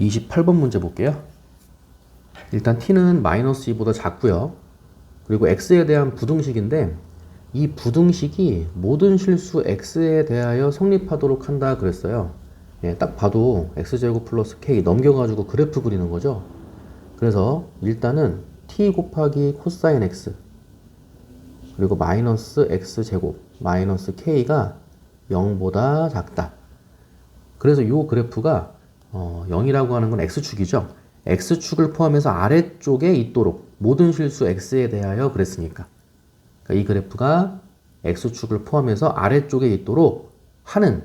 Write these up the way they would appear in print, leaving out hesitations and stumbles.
28번 문제 볼게요. 일단 t는 마이너스 2보다 작고요. 그리고 x에 대한 부등식인데 이 부등식이 모든 실수 x에 대하여 성립하도록 한다 그랬어요. 예, 딱 봐도 x제곱 플러스 k 넘겨가지고 그래프 그리는 거죠. 그래서 일단은 t 곱하기 코사인 x 그리고 마이너스 x제곱 마이너스 k가 0보다 작다. 그래서 이 그래프가 0이라고 하는 건 x축이죠. x축을 포함해서 아래쪽에 있도록 모든 실수 x에 대하여 그랬으니까. 그러니까 이 그래프가 x축을 포함해서 아래쪽에 있도록 하는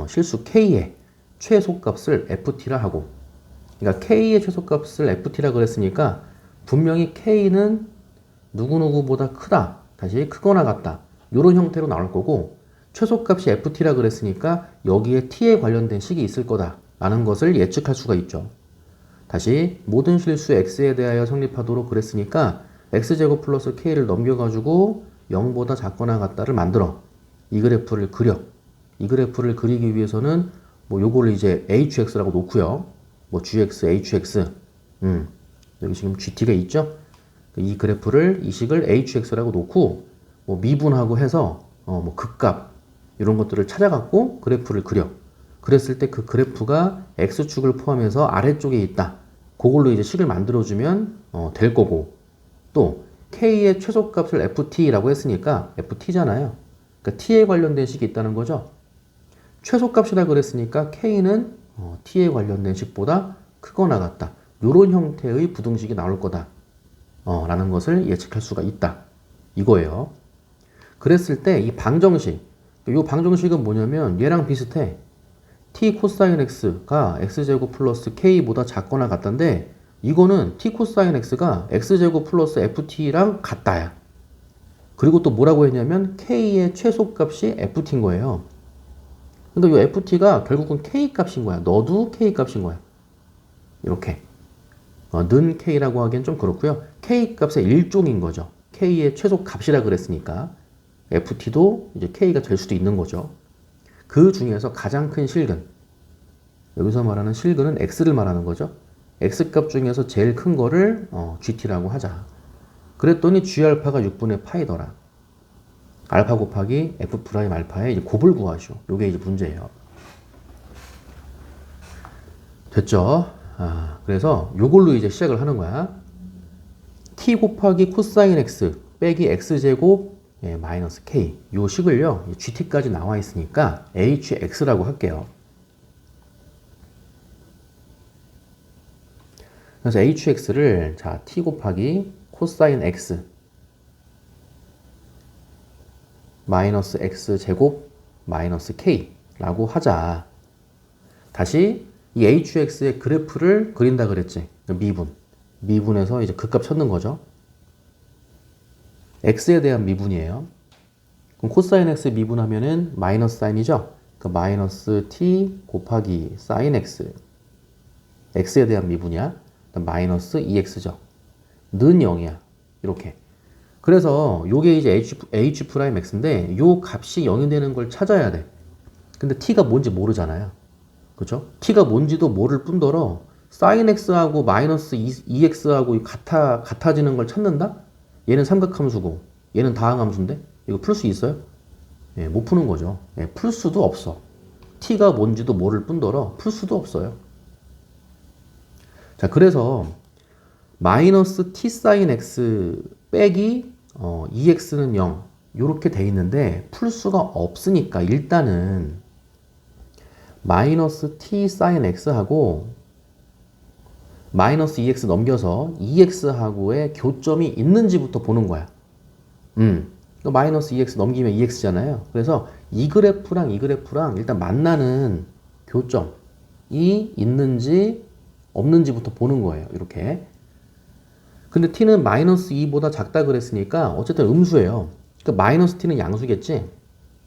실수 k의 최소값을 ft라 하고, 그러니까 k의 최소값을 ft라 그랬으니까 분명히 k는 누구누구보다 크다, 다시 크거나 같다, 이런 형태로 나올 거고, 최소값이 ft라 그랬으니까 여기에 t에 관련된 식이 있을 거다 라는 것을 예측할 수가 있죠. 다시 모든 실수 x에 대하여 성립하도록 그랬으니까 x제곱 플러스 k를 넘겨가지고 0보다 작거나 같다를 만들어 이 그래프를 그려. 이 그래프를 그리기 위해서는 뭐 요거를 이제 hx라고 놓고요. 뭐 gx, hx 여기 지금 gt가 있죠. 이 그래프를 이 식을 hx라고 놓고 뭐 미분하고 해서 뭐 극값 이런 것들을 찾아갖고 그래프를 그려. 그랬을 때 그 그래프가 x축을 포함해서 아래쪽에 있다. 그걸로 이제 식을 만들어주면 될 거고, 또 k의 최소값을 ft라고 했으니까 ft잖아요. 그러니까 t에 관련된 식이 있다는 거죠. 최소값이라 그랬으니까 k는 t에 관련된 식보다 크거나 같다. 이런 형태의 부등식이 나올 거다. 라는 것을 예측할 수가 있다. 이거예요. 그랬을 때 이 방정식, 이 방정식은 뭐냐면 얘랑 비슷해. t 코사인 x가 x제곱 플러스 k보다 작거나 같다인데 이거는 t 코사인 x가 x제곱 플러스 ft랑 같다야. 그리고 또 뭐라고 했냐면 k의 최소값이 ft인 거예요. 근데 이 ft가 결국은 k 값인 거야. 너도 k 값인 거야. 이렇게. 는 k라고 하기엔 좀 그렇고요. k 값의 일종인 거죠. k의 최소값이라 그랬으니까 ft도 이제 k가 될 수도 있는 거죠. 그 중에서 가장 큰 실근, 여기서 말하는 실근은 x를 말하는 거죠. x값 중에서 제일 큰 거를 gt라고 하자. 그랬더니 g알파가 6분의 파이더라. 알파 곱하기 f 프라임 알파의 이제 곱을 구하시오. 요게 이제 문제예요. 됐죠? 그래서 요걸로 이제 시작을 하는 거야. t 곱하기 코사인 x 빼기 x제곱 마이너스 k, 요 식을요 gt까지 나와 있으니까 hx라고 할게요. 그래서 hx를 자 t 곱하기 코사인 x 마이너스 x제곱 마이너스 k라고 하자. 다시 이 hx의 그래프를 그린다 그랬지. 미분해서 이제 극값 찾는 거죠. x에 대한 미분이에요. 그럼 코사인 x 미분하면은 마이너스 사인이죠. 그 마이너스 t 곱하기 사인 x, x에 대한 미분이야. 마이너스 2x죠. 는 0이야. 이렇게. 그래서 요게 이제 h 프라임 x인데 요 값이 0이 되는 걸 찾아야 돼. 근데 t가 뭔지 모르잖아요. 그죠? t가 뭔지도 모를 뿐더러 사인 x하고 마이너스 2x하고 같아지는 걸 찾는다? 얘는 삼각함수고 얘는 다항함수인데 이거 풀 수 있어요? 예, 못 푸는 거죠. 예, 풀 수도 없어. t가 뭔지도 모를 뿐더러 풀 수도 없어요. 자, 그래서 마이너스 t 사인 x 빼기 2x는 0 이렇게 돼 있는데 풀 수가 없으니까 일단은 마이너스 t 사인 x하고 마이너스 2x 넘겨서 2x하고의 교점이 있는지부터 보는 거야. 마이너스 2x 넘기면 2x잖아요. 그래서 이 그래프랑 이 그래프랑 일단 만나는 교점이 있는지 없는지부터 보는 거예요. 이렇게. 근데 t는 마이너스 2보다 작다 그랬으니까 어쨌든 음수예요. 그러니까 마이너스 t는 양수겠지.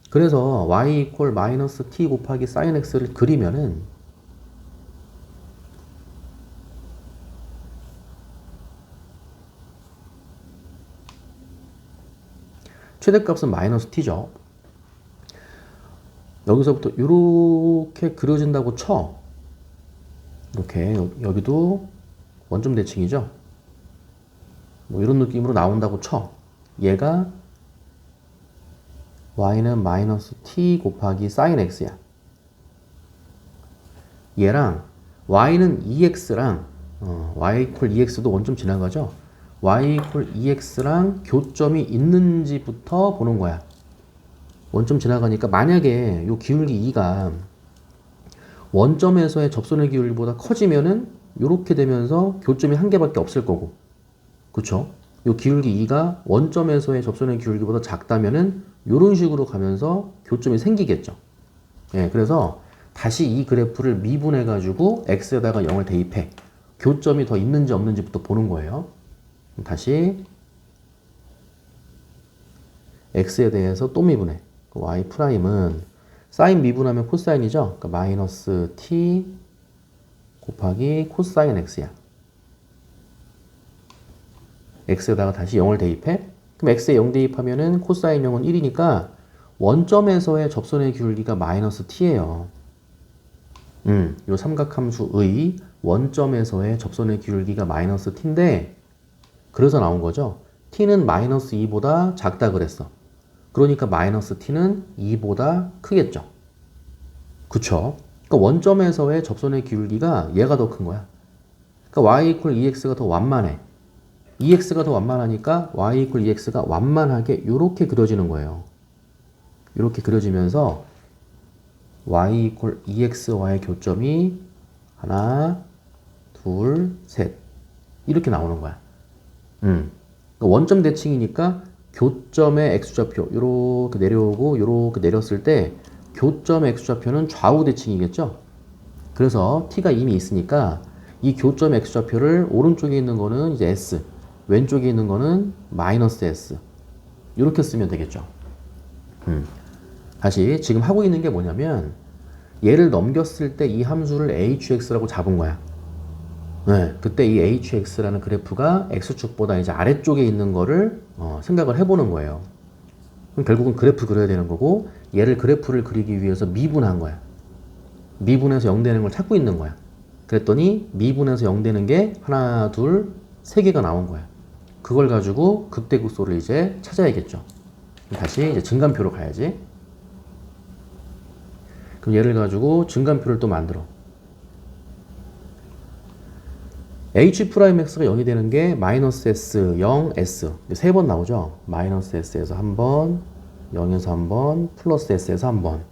그래서 y 이퀄 마이너스 t 곱하기 sin x를 그리면은 최대값은 마이너스 t죠. 여기서부터 이렇게 그려진다고 쳐. 이렇게 여기도 원점 대칭이죠. 뭐 이런 느낌으로 나온다고 쳐. 얘가 y는 마이너스 t 곱하기 sin x야. 얘랑 y는 2x랑 y 이퀄 2x도 원점 지나가죠. y 이퀄 2x랑 교점이 있는지부터 보는 거야. 원점 지나가니까 만약에 요 기울기 2가 원점에서의 접선의 기울기보다 커지면은 요렇게 되면서 교점이 한 개밖에 없을 거고, 그쵸? 요 기울기 2가 원점에서의 접선의 기울기보다 작다면은 요런 식으로 가면서 교점이 생기겠죠. 예, 그래서 다시 이 그래프를 미분해 가지고 x에다가 0을 대입해. 교점이 더 있는지 없는지부터 보는 거예요. 다시 x에 대해서 또 미분해. y 프라임은 사인 미분하면 코사인이죠. 그러니까 마이너스 t 곱하기 코사인 x야. x에다가 다시 0을 대입해. 그럼 x에 0 대입하면은 코사인 0은 1이니까 원점에서의 접선의 기울기가 마이너스 t예요. 요 삼각함수의 원점에서의 접선의 기울기가 마이너스 t인데, 그래서 나온 거죠. t는 마이너스 2보다 작다 그랬어. 그러니까 마이너스 t는 2보다 크겠죠. 그쵸? 그러니까 원점에서의 접선의 기울기가 얘가 더 큰 거야. 그러니까 y 이퀄 2x가 더 완만해. 2x가 더 완만하니까 y 이퀄 2x가 완만하게 이렇게 그려지는 거예요. 이렇게 그려지면서 y 이퀄 2x와의 교점이 하나, 둘, 셋 이렇게 나오는 거야. 그러니까 원점 대칭이니까 교점의 x좌표 이렇게 내려오고 이렇게 내렸을 때 교점의 x좌표는 좌우 대칭이겠죠. 그래서 t가 이미 있으니까 이 교점 x좌표를 오른쪽에 있는 거는 이제 s, 왼쪽에 있는 거는 마이너스 s 이렇게 쓰면 되겠죠. 다시 지금 하고 있는 게 뭐냐면 얘를 넘겼을 때 이 함수를 hx라고 잡은 거야. 네, 그때 이 hx라는 그래프가 x축보다 이제 아래쪽에 있는 거를 생각을 해보는 거예요. 그럼 결국은 그래프 그려야 되는 거고, 얘를 그래프를 그리기 위해서 미분한 거야. 미분해서 0 되는 걸 찾고 있는 거야. 그랬더니 미분해서 0 되는 게 하나, 둘, 세 개가 나온 거야. 그걸 가지고 극대극소를 이제 찾아야겠죠. 다시 이제 증간표로 가야지. 그럼 얘를 가지고 증간표를 또 만들어. h'x가 0이 되는 게 마이너스 s, 0, s 세 번 나오죠. 마이너스 s에서 한 번, 0에서 한 번, 플러스 s에서 한 번.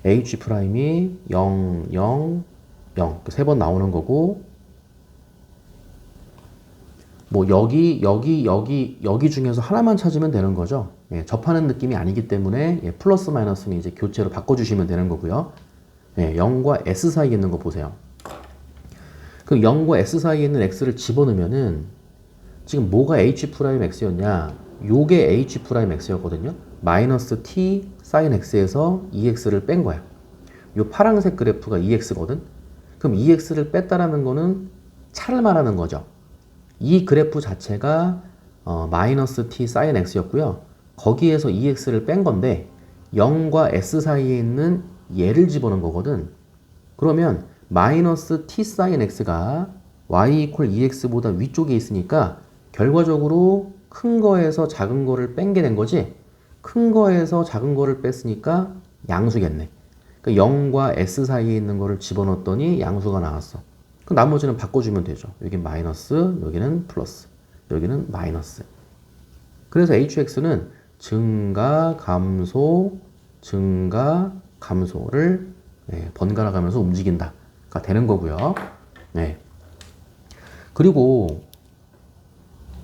h'이 0, 0, 0 세 번 나오는 거고, 뭐 여기 중에서 하나만 찾으면 되는 거죠. 예, 접하는 느낌이 아니기 때문에 플러스 마이너스는 이제 교체로 바꿔주시면 되는 거고요. 예, 0과 s 사이에 있는 거 보세요. 그 0과 s 사이에 있는 x를 집어넣으면은 지금 뭐가 h'x였냐? 요게 h'x였거든요. 마이너스 t sin x에서 2x를 뺀 거야. 요 파란색 그래프가 2x거든. 그럼 2x를 뺐다라는 거는 차를 말하는 거죠. 이 그래프 자체가 마이너스 t sin x였고요. 거기에서 2x를 뺀 건데 0과 s 사이에 있는 얘를 집어넣은 거거든. 그러면 마이너스 t sin x가 y 이퀄 2x보다 위쪽에 있으니까 결과적으로 큰 거에서 작은 거를 뺀 게 된 거지. 큰 거에서 작은 거를 뺐으니까 양수겠네. 그러니까 0과 s 사이에 있는 거를 집어넣었더니 양수가 나왔어. 그 나머지는 바꿔주면 되죠. 여긴 마이너스, 여기는 플러스, 여기는 마이너스. 그래서 hx는 증가, 감소, 증가, 감소를 번갈아 가면서 움직인다가 되는 거고요. 네. 그리고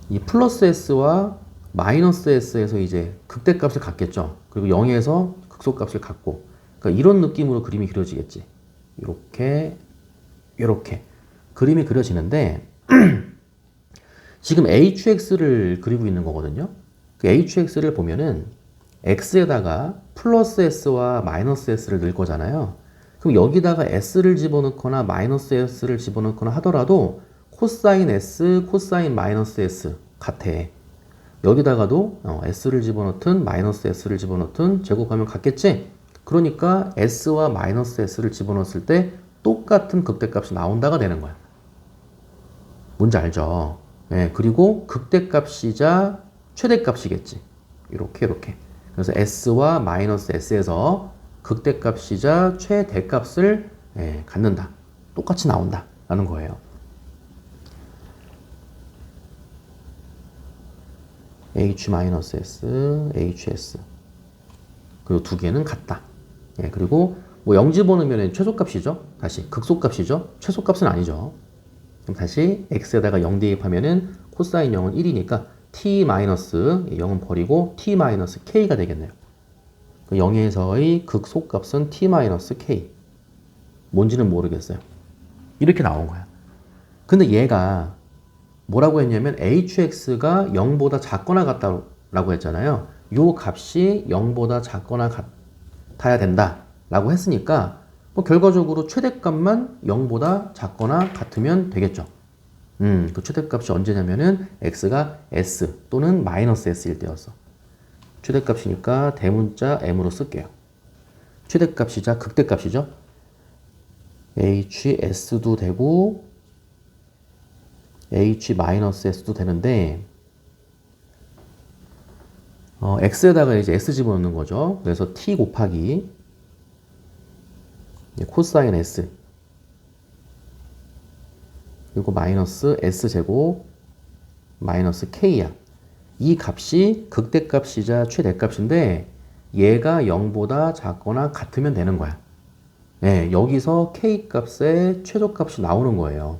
이 플러스 s와 마이너스 s에서 이제 극대값을 갖겠죠. 그리고 0에서 극소값을 갖고, 그러니까 이런 느낌으로 그림이 그려지겠지. 이렇게 그림이 그려지는데 지금 hx를 그리고 있는 거거든요. 그 hx를 보면은 x에다가 플러스 s와 마이너스 s를 넣을 거잖아요. 그럼 여기다가 s를 집어넣거나 마이너스 s를 집어넣거나 하더라도 코사인 s, 코사인 마이너스 s 같아. 여기다가도 s를 집어넣든 마이너스 s를 집어넣든 제곱하면 같겠지? 그러니까 s와 마이너스 s를 집어넣었을 때 똑같은 극대값이 나온다가 되는 거야. 뭔지 알죠? 예, 그리고 극대값이자 최대값이겠지. 이렇게. 그래서 s와 마이너스 s에서 극대값이자 최대값을 갖는다. 똑같이 나온다. 라는 거예요. h-s, hs. 그리고 두 개는 같다. 예, 그리고 뭐 0 집어넣으면 최소값이죠. 다시 극소값이죠. 최소값은 아니죠. 그럼 다시 x에다가 0 대입하면은 코사인 0은 1이니까 t-0은 버리고 t-k가 되겠네요. 0에서의 극소값은 t-k. 뭔지는 모르겠어요. 이렇게 나온 거야. 근데 얘가 뭐라고 했냐면 hx가 0보다 작거나 같다라고 했잖아요. 요 값이 0보다 작거나 같아야 된다라고 했으니까 뭐 결과적으로 최대값만 0보다 작거나 같으면 되겠죠. 그 최대값이 언제냐면은 x가 s 또는 마이너스 s일 때였어. 최대값이니까 대문자 m으로 쓸게요. 최대값이자 극대값이죠. hs도 되고 h-s도 되는데 x에다가 이제 s 집어넣는 거죠. 그래서 t 곱하기 코사인 s 그리고 마이너스 s제곱 마이너스 k야. 이 값이 극대값이자 최대값인데 얘가 0보다 작거나 같으면 되는 거야. 네, 여기서 k값의 최소값이 나오는 거예요.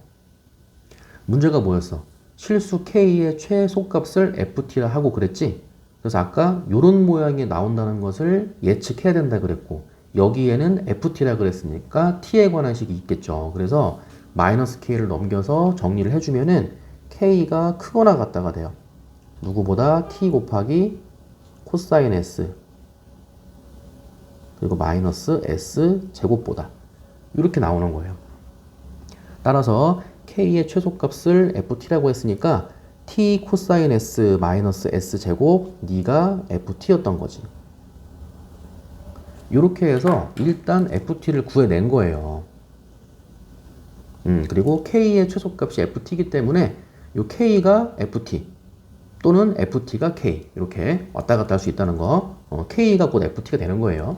문제가 뭐였어? 실수 k의 최소값을 ft라 하고 그랬지? 그래서 아까 이런 모양이 나온다는 것을 예측해야 된다 그랬고 여기에는 ft라 그랬으니까 t에 관한 식이 있겠죠. 그래서 마이너스 k를 넘겨서 정리를 해주면은 k가 크거나 같다가 돼요. 누구보다 t 곱하기 코사인 s 그리고 마이너스 s 제곱보다 이렇게 나오는 거예요. 따라서 k의 최소값을 ft라고 했으니까 t 코사인 s 마이너스 s 제곱 네가 ft였던 거지. 이렇게 해서 일단 ft를 구해낸 거예요. 그리고 k의 최소값이 ft이기 때문에 이 k가 ft 또는 ft가 k 이렇게 왔다 갔다 할 수 있다는 거. k가 곧 ft가 되는 거예요.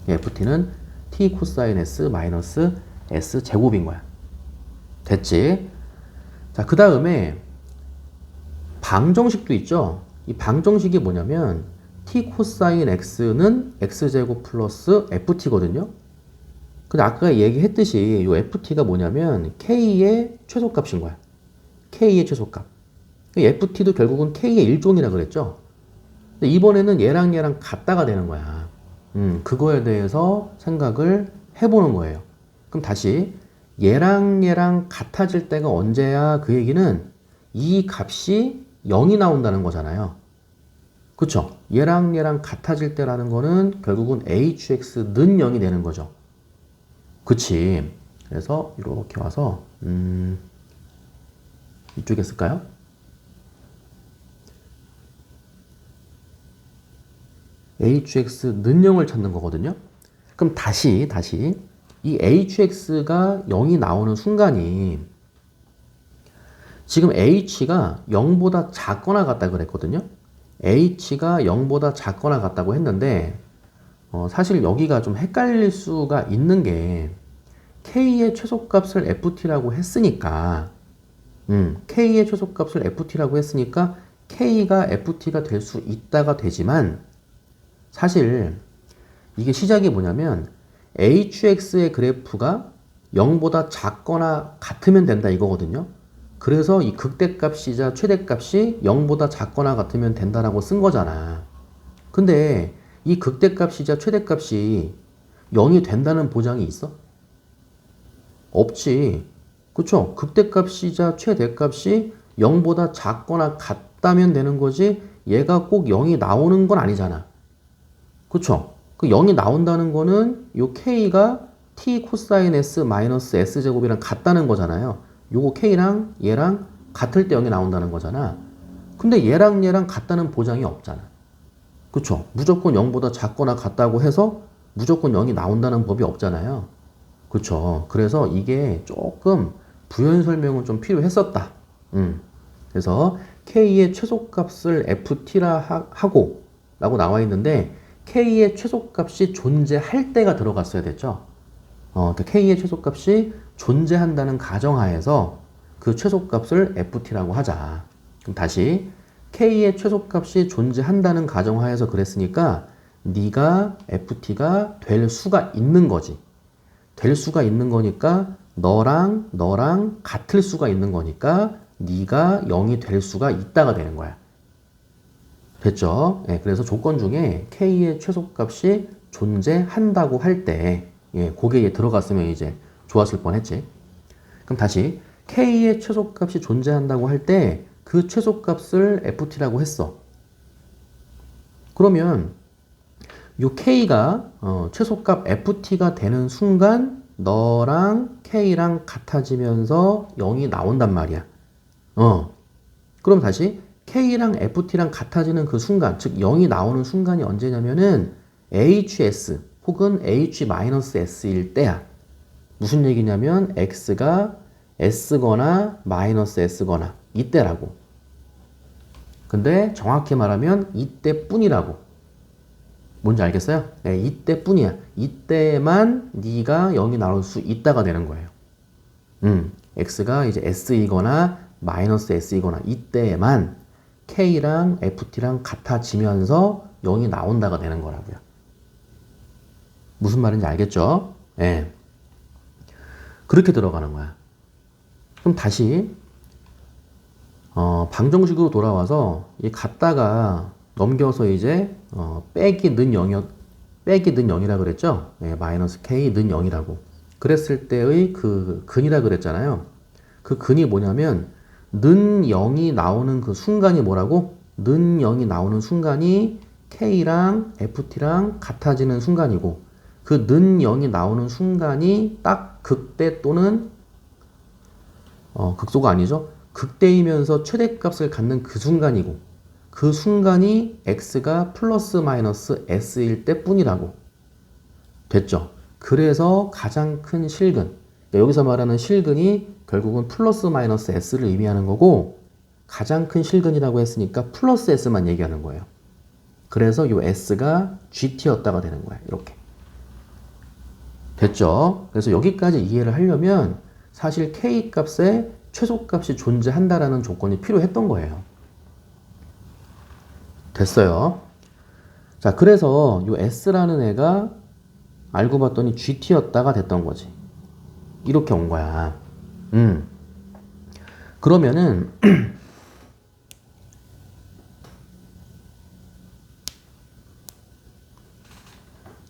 ft는 t 코사인 s 마이너스 s 제곱인 거야. 됐지? 자, 그 다음에 방정식도 있죠. 이 방정식이 뭐냐면 t 코사인 x는 x제곱 플러스 ft거든요. 근데 아까 얘기했듯이 이 ft가 뭐냐면 k의 최소값인 거야. k의 최소값. ft도 결국은 k의 일종이라 그랬죠. 근데 이번에는 얘랑 같다가 되는 거야. 그거에 대해서 생각을 해보는 거예요. 그럼 다시 얘랑 같아질 때가 언제야? 그 얘기는 이 값이 0이 나온다는 거잖아요. 그쵸? 얘랑 같아질 때라는 거는 결국은 hx는 0이 되는 거죠. 그치? 그래서 이렇게 와서 이쪽에 쓸까요? hx는 0을 찾는 거거든요. 그럼 다시 이 hx가 0이 나오는 순간이 지금 h가 0보다 작거나 같다 그랬거든요. h가 0보다 작거나 같다고 했는데 사실 여기가 좀 헷갈릴 수가 있는 게 k의 최소값을 ft라고 했으니까 k의 최소값을 ft라고 했으니까 k가 ft가 될 수 있다가 되지만 사실 이게 시작이 뭐냐면 hx의 그래프가 0보다 작거나 같으면 된다 이거거든요. 그래서 이 극대값이자 최대값이 0보다 작거나 같으면 된다라고 쓴 거잖아. 근데 이 극대값이자 최대값이 0이 된다는 보장이 있어? 없지. 그쵸? 극대값이자 최대값이 0보다 작거나 같다면 되는 거지 얘가 꼭 0이 나오는 건 아니잖아. 그쵸? 그 0이 나온다는 거는 요 k가 t 코사인 s 마이너스 s 제곱이랑 같다는 거잖아요. 요거 k랑 얘랑 같을 때 0이 나온다는 거잖아. 근데 얘랑 같다는 보장이 없잖아. 그쵸? 무조건 0보다 작거나 같다고 해서 무조건 0이 나온다는 법이 없잖아요. 그쵸? 그래서 이게 조금 부연 설명은 좀 필요했었다. 그래서 K의 최소값을 FT라 하고 라고 나와 있는데 K의 최소값이 존재할 때가 들어갔어야 됐죠. 그러니까 K의 최소값이 존재한다는 가정하에서 그 최소값을 FT라고 하자. 그럼 다시 K의 최소값이 존재한다는 가정하에서 그랬으니까 네가 FT가 될 수가 있는 거지. 될 수가 있는 거니까 너랑 같을 수가 있는 거니까 네가 0이 될 수가 있다가 되는 거야. 됐죠? 예, 그래서 조건 중에 K의 최소값이 존재한다고 할 때, 예, 그게 들어갔으면 이제 좋았을 뻔했지. 그럼 다시 K의 최소값이 존재한다고 할 때 그 최소값을 FT라고 했어. 그러면 이 K가 최소값 FT가 되는 순간 너랑 K랑 같아지면서 0이 나온단 말이야. 그럼 다시 K랑 FT랑 같아지는 그 순간, 즉 0이 나오는 순간이 언제냐면은 HS 혹은 H-S일 때야. 무슨 얘기냐면 X가 S거나 마이너스 S거나 이때라고. 근데 정확히 말하면 이때뿐이라고. 뭔지 알겠어요? 네, 이때뿐이야. 이때만 네가 0이 나올 수 있다가 되는 거예요. X가 이제 S이거나 마이너스 S이거나 이때만 K랑 FT랑 같아지면서 0이 나온다가 되는 거라고요. 무슨 말인지 알겠죠? 네. 그렇게 들어가는 거야. 그럼 다시 방정식으로 돌아와서 이 갖다가 넘겨서 이제 빼기 는 0이라 그랬죠? 네, 마이너스 K 는 0이라고. 그랬을 때의 그 근이라 그랬잖아요. 그 근이 뭐냐면 는 0이 나오는 그 순간이 뭐라고? 는 0이 나오는 순간이 K랑 FT랑 같아지는 순간이고 그 는 0이 나오는 순간이 딱 극대 또는 극소가 아니죠. 극대이면서 최대값을 갖는 그 순간이고 그 순간이 X가 플러스 마이너스 S일 때뿐이라고. 됐죠? 그래서 가장 큰 실근, 그러니까 여기서 말하는 실근이 결국은 플러스 마이너스 S를 의미하는 거고 가장 큰 실근이라고 했으니까 플러스 S만 얘기하는 거예요. 그래서 이 S가 GT였다가 되는 거야. 이렇게. 됐죠? 그래서 여기까지 이해를 하려면 사실 K 값에 최소값이 존재한다라는 조건이 필요했던 거예요. 됐어요. 자, 그래서 이 S라는 애가 알고 봤더니 GT였다가 됐던 거지. 이렇게 온 거야. 그러면은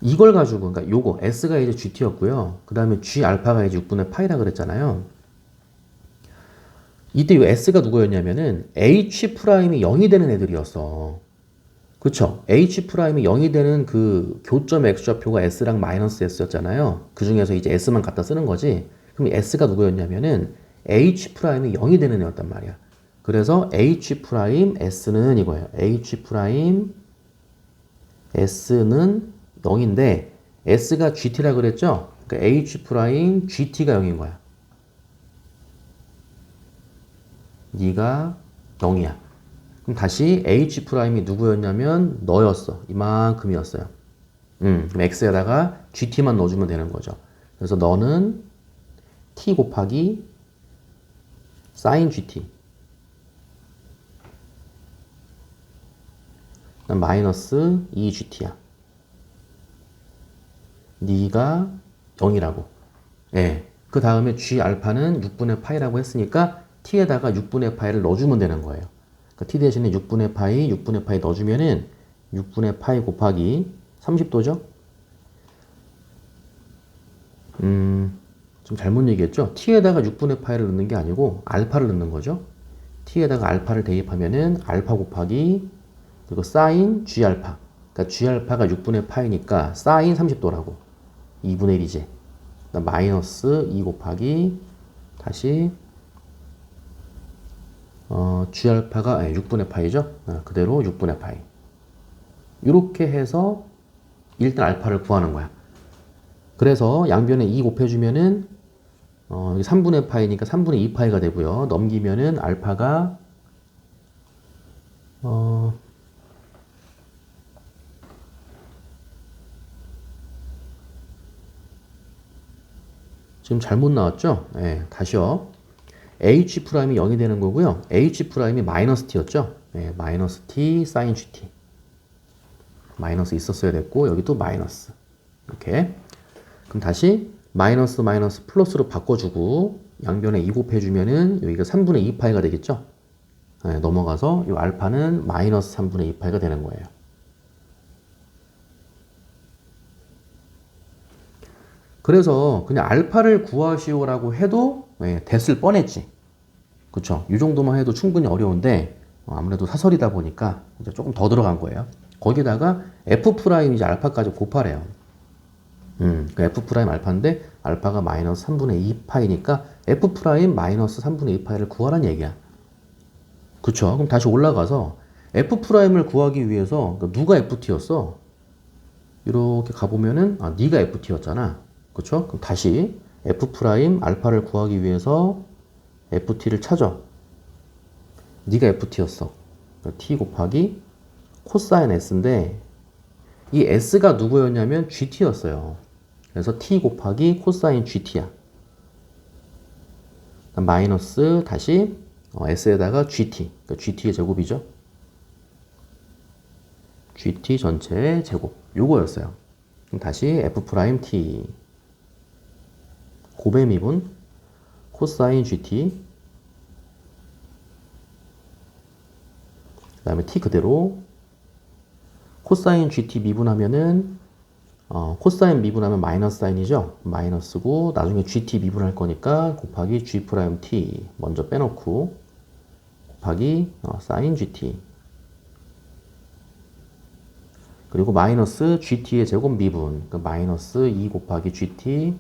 이걸 가지고 그러니까 요거 S가 이제 GT였고요. 그 다음에 G 알파가 이제 6분의 파이라 그랬잖아요. 이때 이 S가 누구였냐면은 H 프라임이 0이 되는 애들이었어. 그쵸? H 프라임이 0이 되는 그 교점 X좌표가 S랑 마이너스 S였잖아요. 그 중에서 이제 S만 갖다 쓰는 거지. 그럼 S가 누구였냐면은 H 프라임이 0이 되는 애였단 말이야. 그래서 H 프라임 S는 이거예요. H 프라임 S는 0인데 S가 GT라 그랬죠? 그러니까 H 프라임 GT가 0인 거야. 네가 0이야. 그럼 다시 H 프라임이 누구였냐면 너였어. 이만큼이었어요. 그럼 X에다가 GT만 넣어주면 되는 거죠. 그래서 너는 T 곱하기 sin GT 마이너스 2GT야. 네가 0이라고. 예. 그 다음에 G 알파는 6분의 파이라고 했으니까 T에다가 6분의 파이를 넣어주면 되는 거예요. 그러니까 T 대신에 6분의 파이 넣어주면은 6분의 파이 곱하기 30도죠? 좀 잘못 얘기했죠? T에다가 6분의 파이를 넣는 게 아니고 알파를 넣는 거죠. T에다가 알파를 대입하면은 알파 곱하기 그리고 사인 G 알파. 그러니까 G 알파가 6분의 파이니까 사인 30도라고. 2분의 1이지. 마이너스 2 곱하기 다시 G 알파가 6분의 파이죠. 그대로 6분의 파이. 이렇게 해서 일단 알파를 구하는 거야. 그래서 양변에 2 곱해주면은 여기 3분의 파이니까 3분의 2 파이가 되고요. 넘기면은 알파가 지금 잘못 나왔죠? 네, 다시요. h 프라임이 0이 되는 거고요. h 프라임이 마이너스 t였죠? 네, 마이너스 t 사인 gt. 마이너스 있었어야 됐고 여기 또 마이너스. 이렇게. 그럼 다시 마이너스 마이너스 플러스로 바꿔주고 양변에 2 곱해주면은 여기가 3분의 2 파이가 되겠죠? 네, 넘어가서 이 알파는 마이너스 3분의 2 파이가 되는 거예요. 그래서 그냥 알파를 구하시오라고 해도 됐을 뻔했지. 그쵸? 이 정도만 해도 충분히 어려운데 아무래도 사설이다 보니까 이제 조금 더 들어간 거예요. 거기다가 f 프라임 이제 알파까지 곱하래요. 그 f 프라임 알파인데 알파가 마이너스 3분의 2 파이니까 f 프라임 마이너스 3분의 2 파이를 구하란 얘기야. 그쵸? 그럼 다시 올라가서 f 프라임을 구하기 위해서 누가 ft였어? 이렇게 가보면은 네가 ft였잖아. 그쵸? 그럼 다시 f 프라임 알파를 구하기 위해서 ft를 찾아. 네가 ft였어. t 곱하기 코사인 s인데 이 s가 누구였냐면 gt였어요. 그래서 t 곱하기 코사인 gt야. 마이너스 다시 s에다가 gt. 그러니까 gt의 제곱이죠. gt 전체 제곱. 요거였어요. 그럼 다시 f 프라임 t 곱의 미분 코사인 gt 그 다음에 t 그대로 코사인 gt 미분하면은 코사인 미분하면 마이너스 사인이죠. 마이너스고 나중에 gt 미분할 거니까 곱하기 g 프라임 t 먼저 빼놓고 곱하기 사인 gt 그리고 마이너스 gt의 제곱 미분 그러니까 마이너스 2 곱하기 gt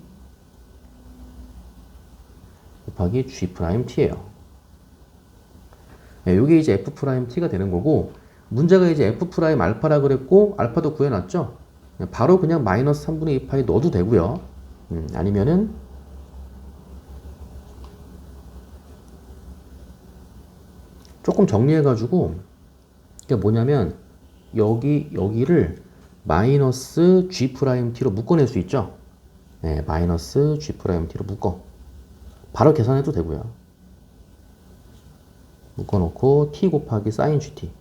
곱하기 g 프라임 t예요. 네, 이게 이제 f 프라임 t가 되는 거고 문제가 이제 f 프라임 알파라 그랬고 알파도 구해놨죠. 바로 그냥 마이너스 3분의 2 파이 넣어도 되고요. 아니면은 조금 정리해가지고 이게 뭐냐면 여기를 마이너스 g 프라임 t로 묶어낼 수 있죠. 네, 마이너스 g 프라임 t로 묶어. 바로 계산해도 되고요. 묶어놓고 t 곱하기 사인 gt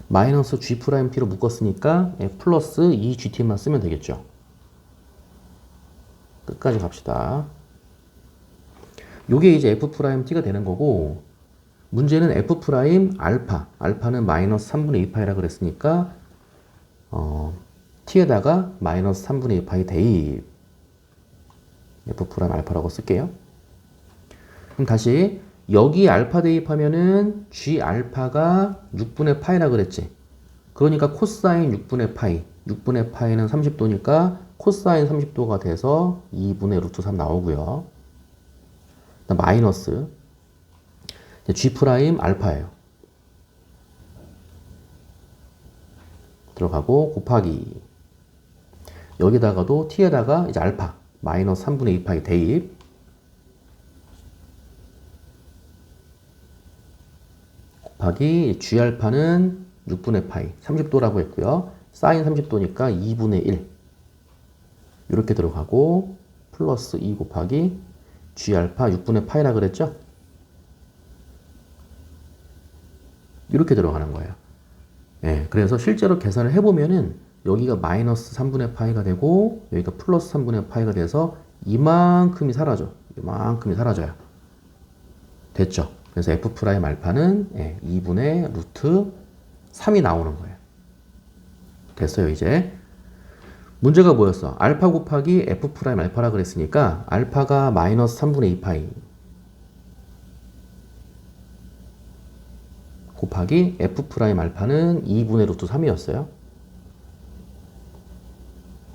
마이너스 g 프라임 t로 묶었으니까 플러스 2gt만 쓰면 되겠죠. 끝까지 갑시다. 요게 이제 f 프라임 t가 되는 거고 문제는 f 프라임 알파 알파는 마이너스 3분의 2 파이라 그랬으니까 t에다가 마이너스 3분의 2 파이 대입 f 프라임 알파라고 쓸게요. 그럼 다시 여기 알파 대입하면은 g 알파가 6분의 파이라 그랬지. 그러니까 코사인 6분의 파이 6분의 파이는 30도니까 코사인 30도가 돼서 2분의 루트 3 나오고요. 마이너스 g 프라임 알파예요. 들어가고 곱하기 여기다가도 t에다가 이제 알파 마이너스 3분의 2 파이 대입 곱하기 g알파는 6분의 파이 30도라고 했고요. 사인 30도니까 2분의 1 이렇게 들어가고 플러스 2 곱하기 g알파 6분의 파이라 그랬죠? 이렇게 들어가는 거예요. 네, 그래서 실제로 계산을 해보면은 여기가 마이너스 3분의 파이가 되고 여기가 플러스 3분의 파이가 돼서 이만큼이 사라져. 이만큼이 사라져요. 됐죠? 그래서 f 프라임 알파는 2분의 루트 3이 나오는 거예요. 됐어요, 이제. 문제가 뭐였어? 알파 곱하기 f 프라임 알파라 그랬으니까 알파가 마이너스 3분의 2 파이 곱하기 f 프라임 알파는 2분의 루트 3이었어요.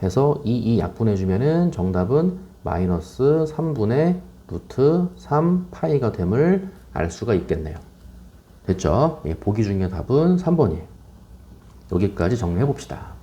해서 2 약분해주면은 정답은 마이너스 3분의 루트 3 파이가 됨을 알 수가 있겠네요. 됐죠? 예, 보기 중에 답은 3번이에요. 여기까지 정리해 봅시다.